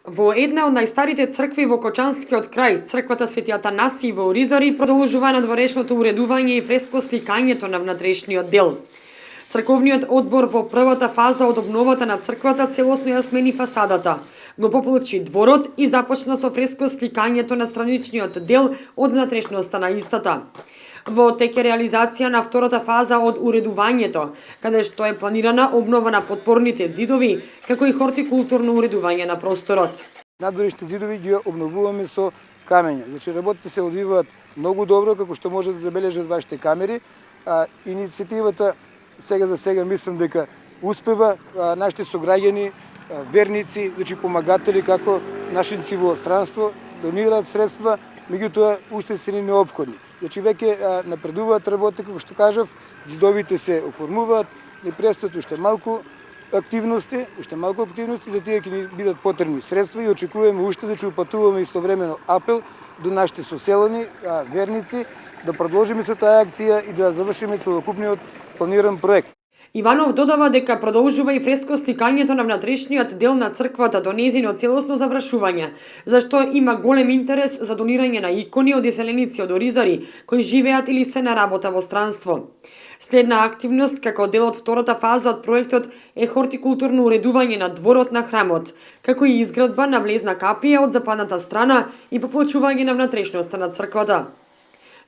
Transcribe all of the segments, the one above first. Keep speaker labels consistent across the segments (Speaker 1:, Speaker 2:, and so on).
Speaker 1: Во една од најстарите цркви во Кочанскиот крај, црквата Свети Атанаси во Оризари, продолжува надворешното уредување и фреско сликањето на внатрешниот дел. Црковниот одбор во првата фаза од обновата на црквата целосно ја смени фасадата, го поплочи дворот и започна со фреско сликањето на страничниот дел од внатрешноста на истата. Во теке реализација на втората фаза од уредувањето, каде што е планирана обнова на подпорните ѕидови, како и хортикултурно уредување на просторот.
Speaker 2: Надворешните ѕидови ги обновуваме со камења. Значи работите се одвиваат многу добро, како што може да забележат вашите камери. Иницијативата сега за сега мислам дека успева. Нашите сограѓани, верници, значи помагатели како нашинци во странство донираат средства, меѓутоа уште се неопходни. Значи веќе напредуваат работи, како што кажав, ѕидовите се оформуваат, не престојат уште малку активности, за тие ќе ни бидат потребни средства и очекуваме уште да упатуваме истовремено апел до нашите соселани, верници, да продолжиме со таа акција и да завршиме целокупниот планиран проект.
Speaker 1: Иванов додава дека продолжува и фреско сликањето на внатрешниот дел на црквата до нејзино целосно завршување, зашто има голем интерес за донирање на икони од иселеници од Оризари, кои живеат или се на работа во странство. Следна активност како дел од втората фаза од проектот е хортикултурно уредување на дворот на храмот, како и изградба на влезна капија од западната страна и поплочување на внатрешноста на црквата.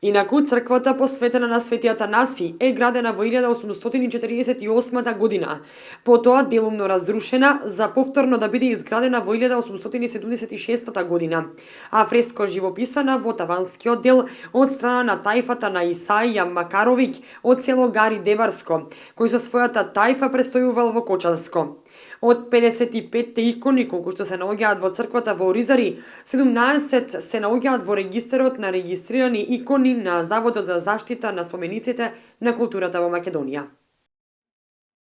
Speaker 1: Инаку, црквата посветена на Свети Атанаси е градена во 1848 година, потоа делумно разрушена за повторно да биде изградена во 1876 година, а фреско живописана во таванскиот дел од страна на тајфата на Исаија Макаровиќ од село Гари Деварско, кој со својата тајфа престојувал во Кочанско. Од 55 икони колку што се наоѓаат во црквата во Оризари, 17 се наоѓаат во регистерот на регистрирани икони на Заводот за заштита на спомениците на културата во Македонија.